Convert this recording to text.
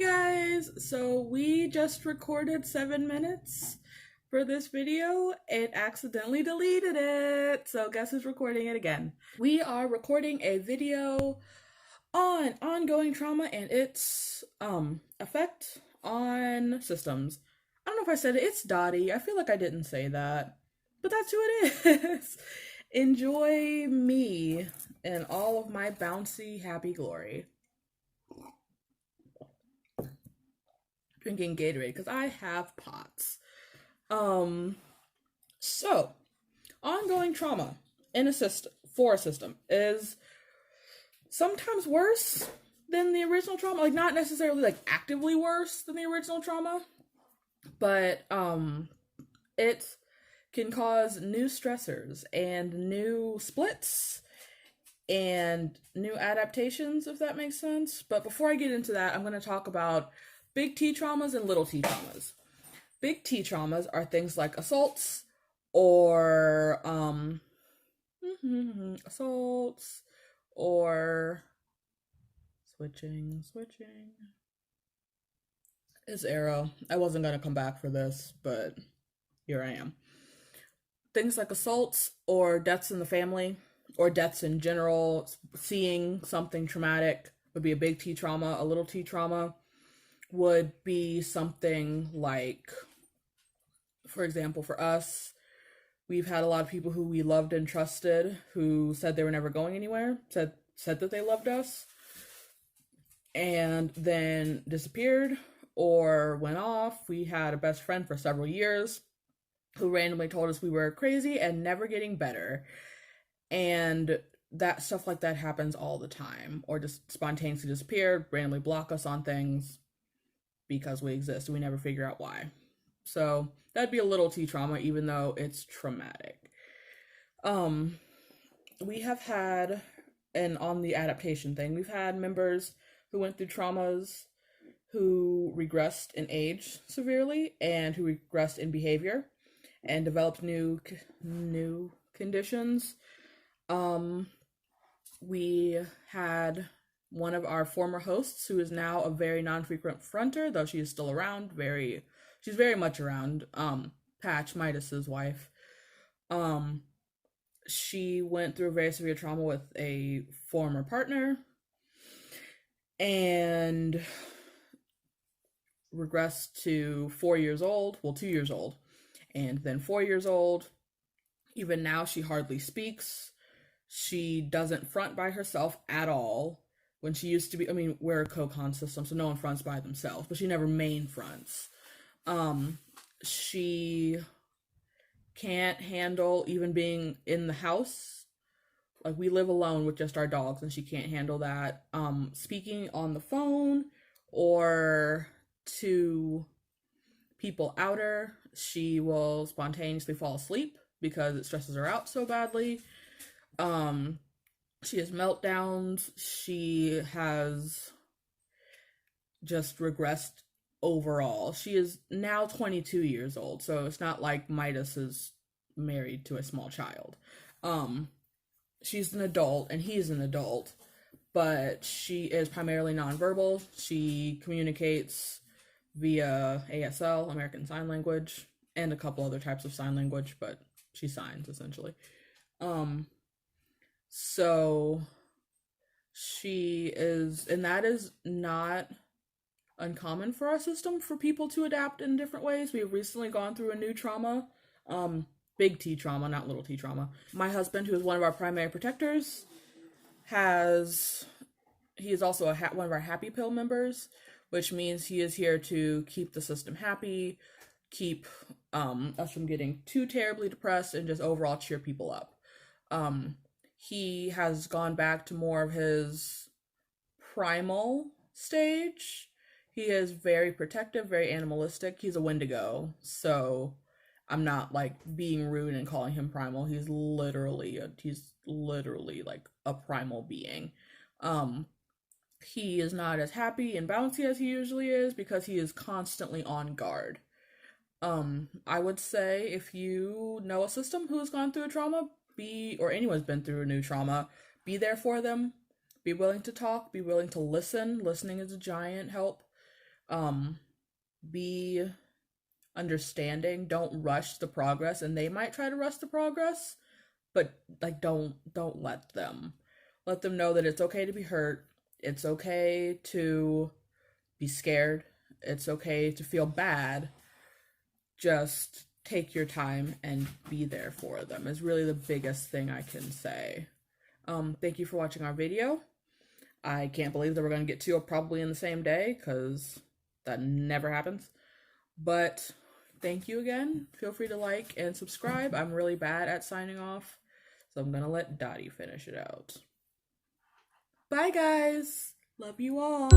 Guys, so we just recorded 7 minutes for this video. It accidentally deleted it, so guess who's recording it again? We are recording a video on ongoing trauma and its effect on systems. I don't know if I said it. It's Dottie. I feel like I didn't say that, but that's who it is. Enjoy me and all of my bouncy happy glory. Drinking Gatorade because I have POTS. So ongoing trauma in a system for a system is sometimes worse than the original trauma. Like, not necessarily like actively worse than the original trauma, but it can cause new stressors and new splits and new adaptations, if that makes sense. But before I get into that, I'm going to talk about big T traumas and little T traumas. Big T traumas are things like assaults or assaults or switching is arrow. I wasn't gonna come back for this, but here I am. Things like assaults or deaths in the family or deaths in general. Seeing something traumatic would be a big T trauma. A little T trauma would be something like, for example, for us, we've had a lot of people who we loved and trusted who said they were never going anywhere, said that they loved us, and then disappeared or went off. We had a best friend for several years who randomly told us we were crazy and never getting better. And that stuff like that happens all the time. Or just spontaneously disappeared, randomly block us on things because we exist and we never figure out why. So that'd be a little T trauma, even though it's traumatic. We have had, and on the adaptation thing, we've had members who went through traumas who regressed in age severely and who regressed in behavior and developed new conditions. We had one of our former hosts, who is now a very non-frequent fronter, though she is still around, she's very much around, Patch, Midas's wife. She went through a very severe trauma with a former partner and regressed to 4 years old, 2 years old, and then 4 years old. Even now, she hardly speaks. She doesn't front by herself at all. When she used to be, we're a co-con system, so no one fronts by themselves, but she never main fronts. She can't handle even being in the house. Like, we live alone with just our dogs, and she can't handle that. Speaking on the phone or to people outer, she will spontaneously fall asleep because it stresses her out so badly. She has meltdowns. She has just regressed overall. She is now 22 years old, so it's not like Midas is married to a small child. She's an adult, and he's an adult, but she is primarily nonverbal. She communicates via ASL, American Sign Language, and a couple other types of sign language, but she signs, essentially. So she is, and that is not uncommon for our system, for people to adapt in different ways. We've recently gone through a new trauma, big T trauma, not little T trauma. My husband, who is one of our primary protectors, he is also one of our happy pill members, which means he is here to keep the system happy, keep us from getting too terribly depressed, and just overall cheer people up. He has gone back to more of his primal stage. He is very protective, very animalistic. He's a Wendigo, so I'm not like being rude and calling him primal. He's literally like a primal being. He is not as happy and bouncy as he usually is because he is constantly on guard. I would say, if you know a system who has gone through a trauma, or anyone's been through a new trauma, be there for them. Be willing to talk, be willing to listen. Listening is a giant help. Be understanding. Don't rush the progress, and they might try to rush the progress, but like don't let them. Let them know that it's okay to be hurt. It's okay to be scared. It's okay to feel bad. Just take your time and be there for them is really the biggest thing I can say. Thank you for watching our video. I can't believe that we're going to get two probably in the same day because that never happens. But thank you again. Feel free to like and subscribe. I'm really bad at signing off, so I'm going to let Dottie finish it out. Bye, guys. Love you all.